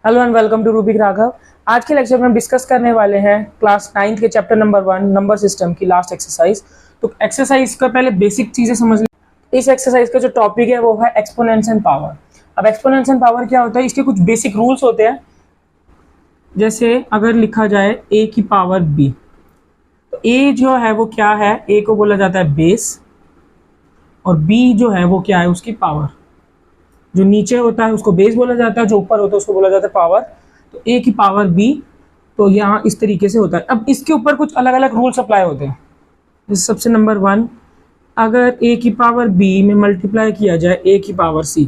Hello and welcome to Rubik Raghav. आज के lecture में हम डिस्कस करने वाले हैं क्लास 9th के चैप्टर नंबर 1 नंबर सिस्टम की लास्ट एक्सरसाइज। तो एक्सरसाइज का पहले बेसिक चीजें समझ लें। इस एक्सरसाइज का जो टॉपिक है वो है एक्सपोनेंट्स एंड पावर। अब एक्सपोनेंट्स एंड पावर क्या होता है, इसके कुछ बेसिक रूल्स होते हैं। जैसे अगर लिखा जाए a की पावर b, तो a जो है वो क्या है, a को बोला जाता है बेस और b जो है वो क्या है, उसकी पावर। जो नीचे होता है उसको बेस बोला जाता है, जो ऊपर होता है उसको बोला जाता है पावर। तो a की पावर b, तो यहाँ इस तरीके से होता है। अब इसके ऊपर कुछ अलग अलग रूल्स अप्लाई होते हैं। जैसे सबसे नंबर 1, अगर a की पावर b में मल्टीप्लाई किया जाए a की पावर c,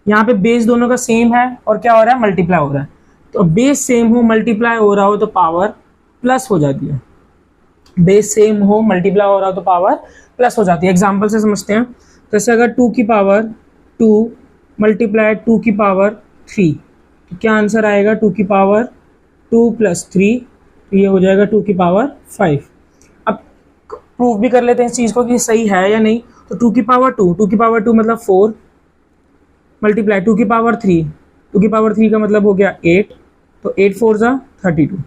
यहाँ पे बेस दोनों का सेम है और क्या हो रहा है, मल्टीप्लाई हो रहा है। तो बेस सेम हो, मल्टीप्लाई हो रहा हो तो पावर प्लस हो जाती है। बेस सेम हो, मल्टीप्लाई हो रहा हो तो पावर प्लस हो जाती है। एग्जाम्पल से समझते हैं। जैसे अगर 2 की पावर 2 मल्टीप्लाई 2 की पावर 3, तो क्या आंसर आएगा, 2 की पावर 2 प्लस 3, तो ये हो जाएगा 2 की पावर 5। अब प्रूफ भी कर लेते हैं इस चीज़ को कि सही है या नहीं। तो 2 की पावर 2 मतलब 4 मल्टीप्लाई 2 की पावर 3, 2 की पावर 3 का मतलब हो गया 8, तो 8 4 जा 32।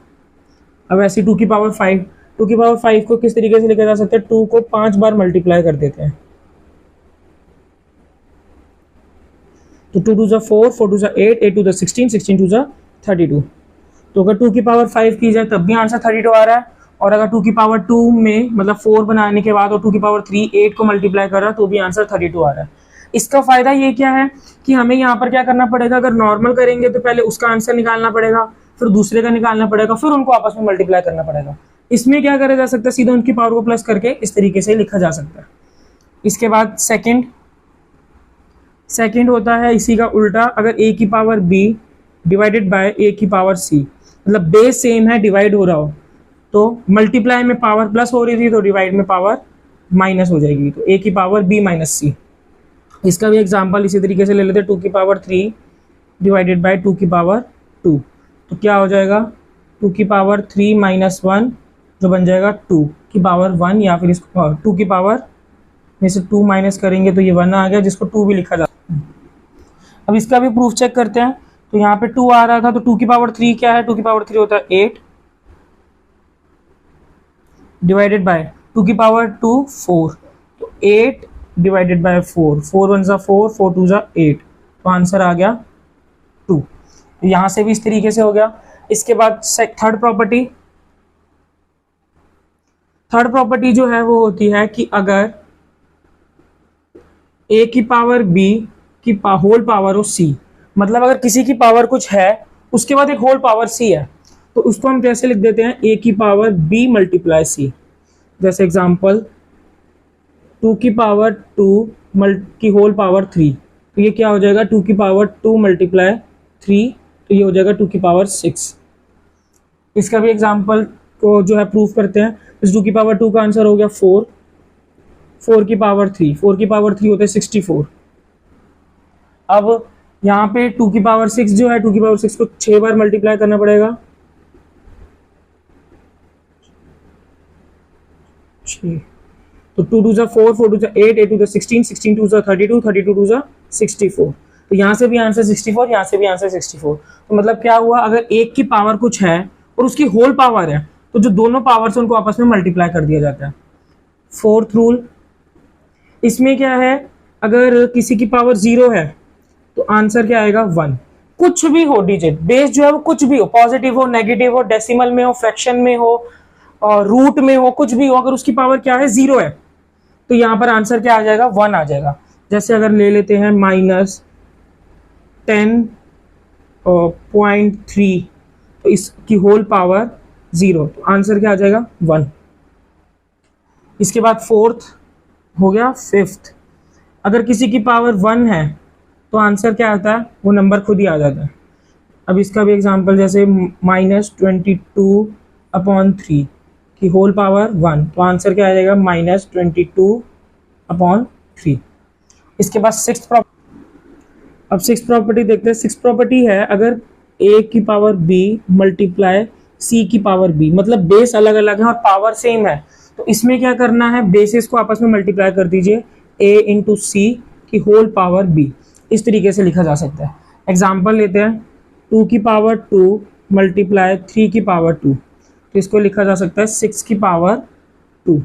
अब ऐसे 2 की पावर 5, 2 की पावर 5 को किस तरीके से लिखा जा सकता है, 2 को 5 बार मल्टीप्लाई कर देते हैं। तो 2 2 जा 4, 4 2 जा 8, 8 2 जा 16, 16 2 जा 32। तो अगर 2 की पावर 5 की जाए तब भी आंसर 32 आ रहा है। और अगर 2 की पावर 2 में मतलब 4 बनाने के बाद और 2 की पावर 3 8 को मल्टीप्लाई कर रहा है तो भी आंसर 32 आ रहा है। इसका फायदा ये क्या है कि हमें यहाँ पर क्या करना पड़ेगा, अगर नॉर्मल करेंगे तो पहले उसका आंसर निकालना पड़ेगा, फिर दूसरे का निकालना पड़ेगा, फिर उनको आपस में मल्टीप्लाई करना पड़ेगा। इसमें क्या करा जा सकता है, सीधा उनकी पावर को प्लस करके इस तरीके से लिखा जा सकता है। इसके बाद सेकंड होता है इसी का उल्टा। अगर a की power b divided by a की पावर c, मतलब बेस सेम है, डिवाइड हो रहा हो, तो मल्टीप्लाई में पावर प्लस हो रही थी तो डिवाइड में पावर माइनस हो जाएगी, तो a की पावर b माइनस c। इसका भी एग्जांपल इसी तरीके से ले लेते हैं। 2 की पावर 3 डिवाइडेड बाय 2 की पावर 2, तो क्या हो जाएगा, 2 की पावर 3 माइनस 1 जो बन जाएगा 2 की पावर 1, या फिर इसको 2 की पावर में से 2 माइनस करेंगे तो ये 1 आ गया, जिसको 2 भी लिखा जाता है। अब इसका भी प्रूफ चेक करते हैं। तो यहाँ पे 2 आ रहा था, तो 2 की पावर 3 क्या है, 2 की पावर 3 होता है 8 डिवाइडेड बाय 2 की पावर 2 4, तो 8 डिवाइडेड बाय 4, 4 1 जा 4, 4 2 जा 8, तो आंसर आ गया 2। तो यहाँ से भी इस तरीके से हो गया। इसके बाद थर्ड प्रॉपर्टी जो है वो होती है कि अगर a की पावर b की होल पावर हो c, मतलब अगर किसी की पावर कुछ है उसके बाद एक होल पावर c है, तो उसको हम कैसे लिख देते हैं, a की पावर b मल्टीप्लाई c। जैसे एग्जांपल 2 की पावर 2 की होल पावर 3, तो ये क्या हो जाएगा, 2 की पावर 2 मल्टीप्लाई 3, तो ये हो जाएगा 2 की पावर 6। इसका भी एग्जांपल को जो है प्रूफ करते हैं। इस 2 की पावर 2 का आंसर हो गया 4, 4 की पावर 3, 4 की पावर 3 होते हैं 64। अब यहाँ पे 2 की पावर 6 जो है, 2 की पावर 6 को 6 बार मल्टीप्लाई करना पड़ेगा, 6, तो 2 2 जा 4, 4 2 जा 8, 8 2 जा 16, 16 2 जा 32, 32 2 जा 64। तो यहाँ से भी आंसर 64, यहाँ से भी आंसर 64। तो मतलब क्या हुआ, अगर एक की पावर कुछ है और उसकी होल पावर है, तो जो दोनों पावर से उनको आपस में मल्टीप्लाई कर दिया जाता है। फोर्थ रूल, इसमें क्या है, अगर किसी की पावर 0 है तो आंसर क्या आएगा, 1। कुछ भी हो डिजिट, बेस जो है वो कुछ भी हो, पॉजिटिव हो, नेगेटिव हो, डेसिमल में हो, फ्रैक्शन में हो और रूट में हो, कुछ भी हो, अगर उसकी पावर क्या है, 0 है, तो यहाँ पर आंसर क्या आ जाएगा, 1 आ जाएगा। जैसे अगर ले लेते हैं -10.3, तो इसकी होल पावर 0, तो आंसर क्या आ जाएगा, 1। इसके बाद फोर्थ हो गया। फिफ्थ, अगर किसी की पावर 1 है तो आंसर क्या आता है, वो नंबर खुद ही आ जाता है। अब इसका भी एग्जांपल, जैसे -22/3 की होल पावर 1, तो आंसर क्या आ जाएगा, -22/3। इसके बाद सिक्स्थ प्रॉपर्टी देखते हैं। सिक्स्थ प्रॉपर्टी है, अगर a की पावर b मल्टीप्लाई c की पावर b, मतलब बेस अलग अलग है और पावर सेम है, तो इसमें क्या करना है, बेसिस को आपस में मल्टीप्लाई कर दीजिए, a इंटू सी की होल पावर b। इस तरीके से लिखा जा सकता है। एग्जाम्पल लेते हैं। 2 की पावर 2 मल्टीप्लाई 3 की पावर 2, तो इसको लिखा जा सकता है 6 की पावर 2।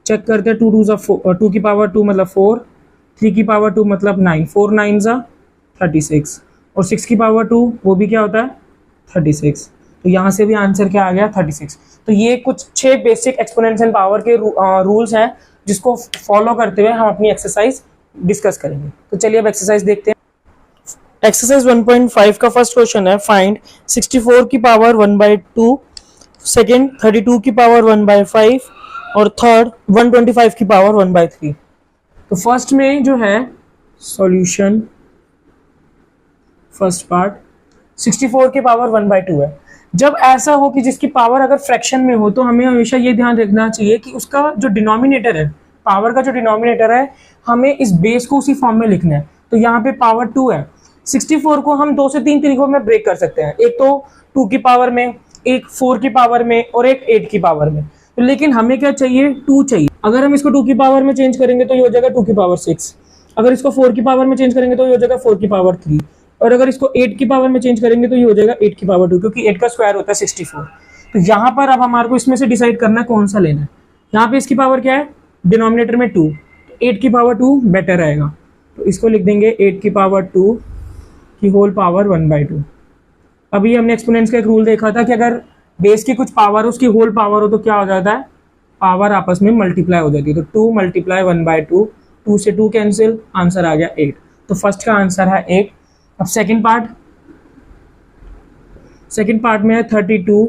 चेक करते हैं, 2 की पावर 2 मतलब 4, 3 की पावर 2 मतलब 9, 4 9 जा 36, और 6 की पावर 2 वो भी क्या होता है 36। तो यहाँ से भी आंसर क्या आ गया 36। तो ये कुछ 6 बेसिक एक्सपोनेंशियल पावर के रूल्स हैं जिसको फॉलो करते हुए हम अपनी एक्सरसाइज डिस्कस करेंगे। तो चलिए अब एक्सरसाइज देखते हैं। एक्सरसाइज 1.5 का फर्स्ट क्वेश्चन है, फाइंड 64 की पावर 1/2, सेकेंड 32 की पावर 1/5 और थर्ड 125 की पावर 1/3। तो फर्स्ट में जो है सॉल्यूशन, फर्स्ट पार्ट 64 की पावर 1/2 है। जब ऐसा हो कि जिसकी पावर अगर फ्रैक्शन में हो तो हमें हमेशा ये ध्यान रखना चाहिए कि उसका जो डिनोमिनेटर है, पावर का जो डिनोमिनेटर है, हमें इस बेस को उसी फॉर्म में लिखना है। तो यहाँ पे पावर 2 है। 64 को हम 2 से 3 तरीकों में ब्रेक कर सकते हैं, एक तो 2 की पावर में, एक 4 की पावर में और एक 8 की पावर में। तो लेकिन हमें क्या चाहिए, 2 चाहिए। अगर हम इसको 2 की पावर में चेंज करेंगे तो ये हो जाएगा 2 की पावर 6, अगर इसको 4 की पावर में चेंज करेंगे तो ये हो जाएगा 4 की पावर 3, और अगर इसको 8 की पावर में चेंज करेंगे तो ये हो जाएगा 8 की पावर 2, क्योंकि 8 का स्क्वायर होता है 64। तो यहाँ पर अब हमारे को इसमें से डिसाइड करना है कौन सा लेना है। यहाँ पे इसकी पावर क्या है, डिनोमिनेटर में 2, तो 8 की पावर 2 बेटर रहेगा, तो इसको लिख देंगे 8 की पावर 2 की होल पावर 1/2। अभी हमने एक्सपोनेंट्स का एक रूल देखा था कि अगर बेस की कुछ पावर उसकी होल पावर हो तो क्या हो जाता है, पावर आपस में मल्टीप्लाई हो जाती है। तो 2 मल्टीप्लाई 1/2, 2 से 2 कैंसिल, आंसर आ गया 8। तो फर्स्ट का आंसर है 8। अब सेकंड पार्ट में है 32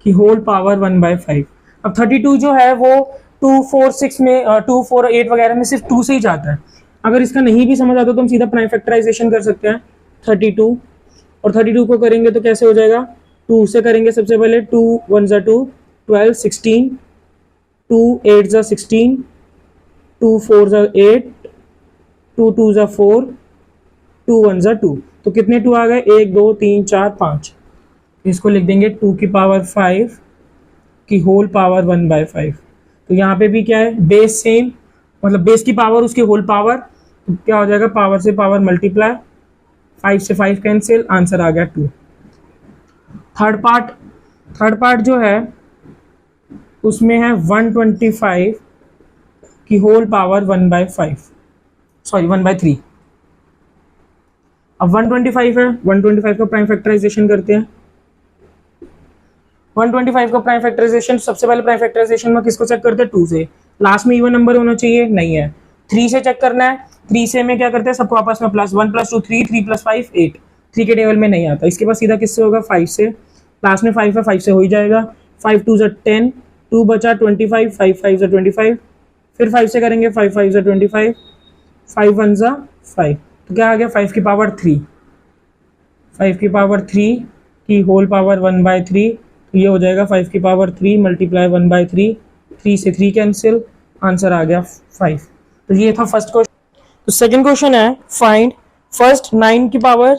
की होल पावर 1/5। अब 32 जो है वो 2 4 6 में 2 4 8 वगैरह में सिर्फ 2 से ही जाता है। अगर इसका नहीं भी समझ आता तो हम सीधा प्राइम फैक्टराइजेशन कर सकते हैं 32, और 32 को करेंगे तो कैसे हो जाएगा, 2 से करेंगे सबसे पहले, 2 1 जा 2, 12 16, 2 8 जा 16, 2 4 जा 8, 2 2 जा 4, 2 1 जा 2। तो कितने 2 आ गए, 1 2 3 4 5। इसको लिख देंगे 2 की पावर 5 की होल पावर 1/5। तो यहाँ पे भी क्या है, बेस सेम, मतलब बेस की पावर उसकी होल पावर, तो क्या हो जाएगा, पावर से पावर मल्टीप्लाई, 5 से 5 कैंसिल, आंसर आ गया 2। थर्ड पार्ट जो है उसमें है 125 की होल पावर 1/3। अब 125 है, 125 का प्राइम फैक्टराइजेशन करते हैं। 125 का प्राइम फैक्टराइजेशन, सबसे पहले प्राइम फैक्टराइजेशन में किसको चेक करते हैं, 2 से। लास्ट में इवन नंबर होना चाहिए, नहीं है। 3 से चेक करना है, 3 से में क्या करते हैं, सबको आपस में प्लस, 1 + 2 3, 3 + 5 8। 3 के टेबल में नहीं आता, इसके पास सीधा किससे होगा, 5 से। लास्ट में 5 है, 5 से हो ही जाएगा। 5 2 जा 10, 2 बचा 25, 5 5 जा 25, फिर 5 से करेंगे, 5 5 जा 25, 5 1 जा 5। तो क्या आ गया, 5 की पावर 3, 5 की पावर 3 की होल पावर 1/3। तो ये हो जाएगा 5 की पावर 3 मल्टीप्लाई 1/3, 3 से 3 कैंसिल, आंसर आ गया 5। तो ये था फर्स्ट क्वेश्चन। तो सेकंड क्वेश्चन है, फाइंड फर्स्ट 9 की पावर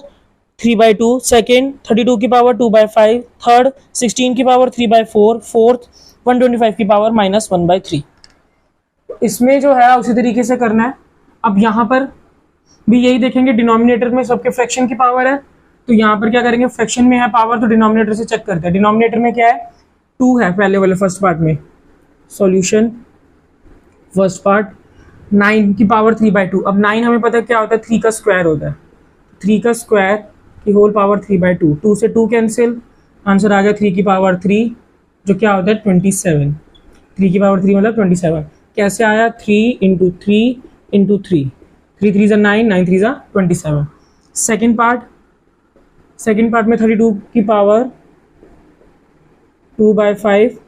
3/2, सेकंड 32 की पावर 2/5, थर्ड 16 की पावर 3/4, फोर्थ 125 की पावर -1/3। इसमें जो है उसी तरीके से करना है। अब यहाँ पर भी यही देखेंगे, डिनोमिनेटर में सबके फ्रैक्शन की पावर है, तो यहाँ पर क्या करेंगे, फ्रैक्शन में है पावर तो डिनोमिनेटर से चेक करते हैं। डिनोमिनेटर में क्या है, 2 है पहले वाले फर्स्ट पार्ट में। सॉल्यूशन, फर्स्ट पार्ट 9 की पावर 3/2। अब 9 हमें पता है क्या होता है, 3 का स्क्वायर होता है। 3 का स्क्वायर की होल पावर 3/2, 2 से 2 कैंसिल, आंसर आ गया 3 की पावर 3, जो क्या होता है 27। 3 की पावर 3 मतलब 27। कैसे आया, 3 × 3 × 3, 3 3 जा 9, 9 3 जा 27। सेकेंड पार्ट में 32 की पावर 2/5।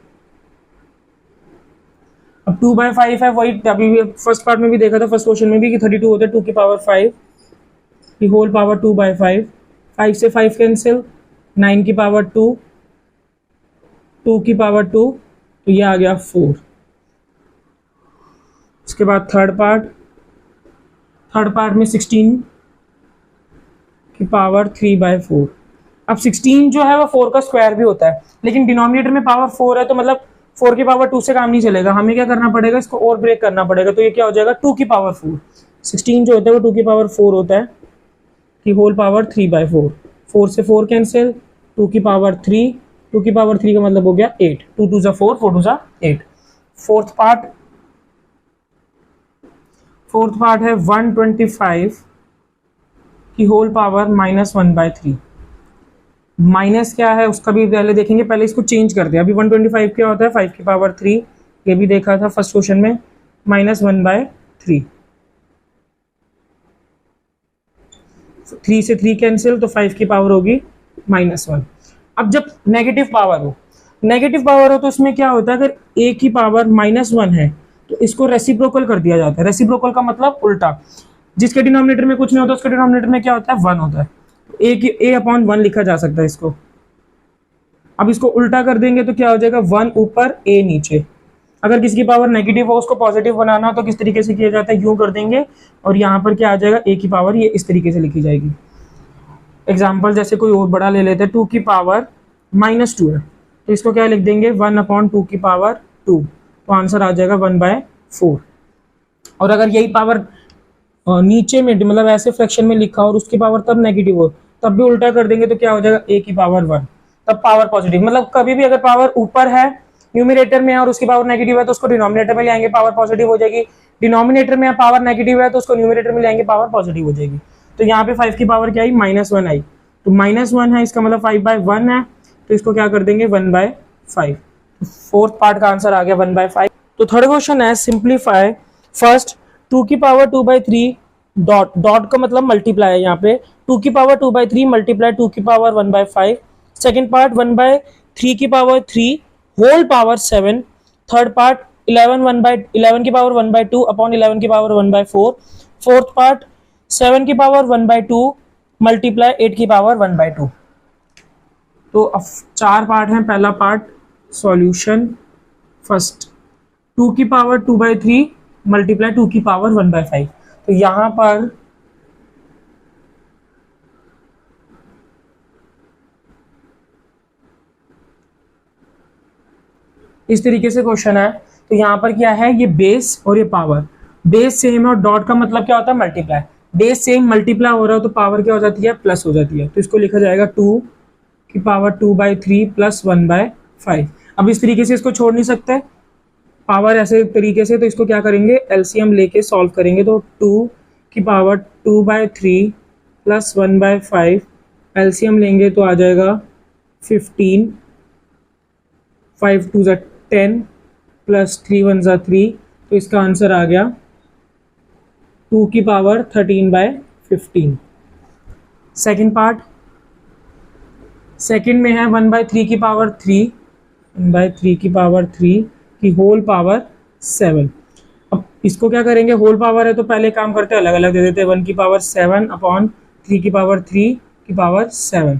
अब 2/5 है, वही अभी फर्स्ट पार्ट में भी देखा था, फर्स्ट क्वेश्चन में भी, कि 32 होता है 2 की पावर 5 की होल पावर 2/5, 5 से 5 कैंसिल, 9 की पावर 2, 2 की पावर 2, तो ये आ गया 4। उसके बाद थर्ड पार्ट में 16 की पावर 3/4। अब 16 जो है वो 4 का स्क्वायर भी होता है, लेकिन डिनोमिनेटर में पावर 4 है, तो मतलब 4 की पावर 2 से काम नहीं चलेगा, हमें क्या करना पड़ेगा, इसको और ब्रेक करना पड़ेगा। तो ये क्या हो जाएगा, 2 की पावर 4। 16 जो होता है वो 2 की पावर 4 होता है, की होल पावर 3/4। 4 से 4 कैंसिल, 2 की पावर 3, 2 की पावर 3 का मतलब हो गया 8, 2 2 जा 4, 4 2 जा 8। फोर्थ पार्ट है 125 की होल पावर -1/3। माइनस क्या है उसका भी पहले देखेंगे, पहले इसको चेंज कर दिया। अभी 125 क्या होता है, 5 की पावर 3, ये भी देखा था फर्स्ट क्वेश्चन में, -1/3। 3 से 3 कैंसिल, तो 5 की पावर होगी -1। अब जब नेगेटिव पावर हो तो इसमें क्या होता है, अगर a की पावर -1 है तो इसको रेसिप्रोकल कर दिया जाता है। रेसिप्रोकल का मतलब उल्टा, जिसके डिनोमिनेटर में कुछ नहीं होता उसके डिनोमिनेटर में क्या होता है, 1 होता है। a/1 लिखा जा सकता है इसको। अब इसको उल्टा कर देंगे तो क्या हो जाएगा, 1 ऊपर a नीचे। अगर किसी की पावर नेगेटिव हो उसको पॉजिटिव बनाना हो तो किस तरीके से किया जाता है, यूं कर देंगे और यहाँ पर क्या आ जाएगा, a की पावर ये इस तरीके से लिखी जाएगी। एग्जाम्पल जैसे कोई और बड़ा ले लेते हैं, 2 की पावर -2 है तो इसको क्या लिख देंगे, 1/2 की पावर 2, तो आंसर आ जाएगा 1/4। और अगर यही पावर नीचे में मतलब ऐसे फ्रैक्शन में लिखा और उसकी पावर तब नेगेटिव हो तब भी उल्टा कर देंगे तो क्या हो जाएगा, a की पावर 1, तब पावर पॉजिटिव। मतलब कभी भी अगर पावर ऊपर है न्यूमिनेटर में और उसकी पावर नेगेटिव है तो उसको डिनोमिनेटर में ले आएंगे, पावर पॉजिटिव हो जाएगी। डिनोमिनेटर में पावर नेगेटिव है तो उसको न्यूमिनेटर में ले आएंगे, पावर पॉजिटिव हो जाएगी। तो यहाँ पे 5 की पावर क्या आई, -1 आई, तो -1 है इसका मतलब 5/1 है, तो इसको क्या कर देंगे 1/5। फोर्थ पार्ट का आंसर आ गया 1/5। तो थर्ड क्वेश्चन है सिंप्लीफाई फर्स्ट 2 की पावर 2/3 डॉट का मतलब मल्टीप्लाई है, यहाँ पे 2 की पावर 2/3 मल्टीप्लाई 2 की पावर 1/5। सेकेंड पार्ट 1/3 की power 3 whole power 7। Third part 11 की पावर 1/2 अपॉन 11 की पावर 1/4। फोर्थ पार्ट 7 की पावर 1/2 मल्टीप्लाई 8 की पावर 1/2। तो अब 4 पार्ट हैं। पहला पार्ट सॉल्यूशन फर्स्ट 2 की पावर 2/3 मल्टीप्लाई 2 की पावर 1/5। तो यहां पर इस तरीके से क्वेश्चन है। तो यहाँ पर क्या है, ये बेस और ये पावर, बेस सेम है और डॉट का मतलब क्या होता है, मल्टीप्लाई। बेस सेम मल्टीप्लाई हो रहा हो तो पावर क्या हो जाती है, प्लस हो जाती है। तो इसको लिखा जाएगा 2 की पावर 2/3 प्लस 1/5। अब इस तरीके से इसको छोड़ नहीं सकते पावर ऐसे तरीके से, तो इसको क्या करेंगे, एलसीएम लेके सॉल्व करेंगे। तो 2 की पावर 2/3 प्लस 1/5 एलसीएम लेंगे तो आ जाएगा 15, 5 2 ज़ा 10 प्लस 3 1 ज़ा 3, तो इसका आंसर आ गया 2 की पावर 13/15। सेकेंड पार्ट, सेकेंड में है 1/3 की पावर 3, 1/3 की पावर 3 की होल पावर 7। अब इसको क्या करेंगे, होल पावर है तो पहले काम करते हैं अलग अलग दे देते हैं। 1 की पावर 7 अपॉन 3 की पावर 3 की पावर 7।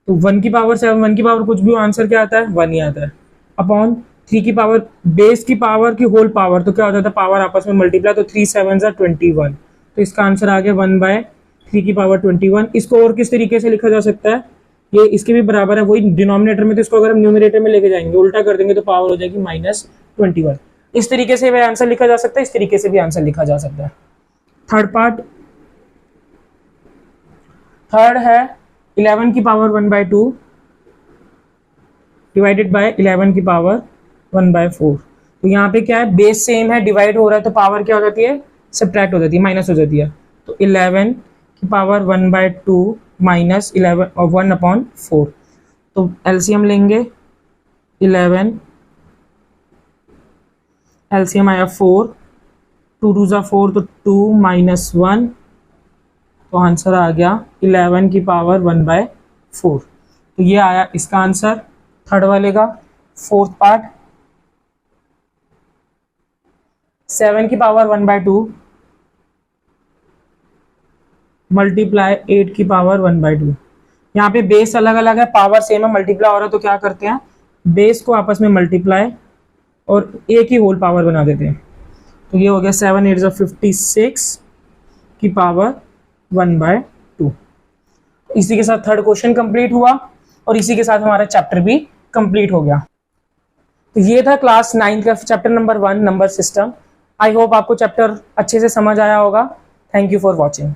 तो 1 की पावर 7, 1 की पावर कुछ भी आंसर क्या आता है, 1 ही आता है। अपॉन 3 की पावर बेस की पावर की होल पावर, तो क्या हो जाता है, पावर आपस में मल्टीप्लाई, तो 3 7 ज़ा 21। तो इसका आंसर आ गया 1/3 की पावर 21। इसको और किस तरीके से लिखा जा सकता है, ये इसके भी बराबर है, वही डिनोमिनेटर में, तो इसको अगर हम न्यूमरेटर में लेके जाएंगे उल्टा कर देंगे तो पावर हो जाएगी -21। इस तरीके से भी आंसर लिखा जा सकता है, इस तरीके से भी आंसर लिखा जा सकता है। थर्ड पार्ट, थर्ड है 11 की पावर 1/2 डिवाइडेड बाय 11 की पावर 1/4। तो यहाँ पे क्या है, बेस सेम है, डिवाइड हो रहा है तो पावर क्या हो जाती है, सब्ट्रैक्ट हो जाती है, माइनस हो जाती है। तो 11 की पावर 1/2 माइनस 11 और 1/4। तो एलसीएम लेंगे 11, एलसीएम आया 4, 2 2 ज़ा 4, तो 2 माइनस 1, तो आंसर आ गया 11 की पावर 1/4। तो ये आया इसका आंसर थर्ड वाले का। फोर्थ पार्ट 7 की पावर 1/2 मल्टीप्लाई 8 की पावर 1/2। यहाँ पे बेस अलग अलग है, पावर सेम है, मल्टीप्लाई हो रहा है तो क्या करते हैं, बेस को आपस में मल्टीप्लाई और एक ही होल पावर बना देते हैं। तो ये हो गया 7 8 ज़ा 56 की पावर 1/2। इसी के साथ थर्ड क्वेश्चन कंप्लीट हुआ और इसी के साथ हमारा चैप्टर भी कंप्लीट हो गया। तो ये था क्लास 9 का chapter number 1 number system. I hope आपको चैप्टर अच्छे से समझ आया होगा। Thank you for watching.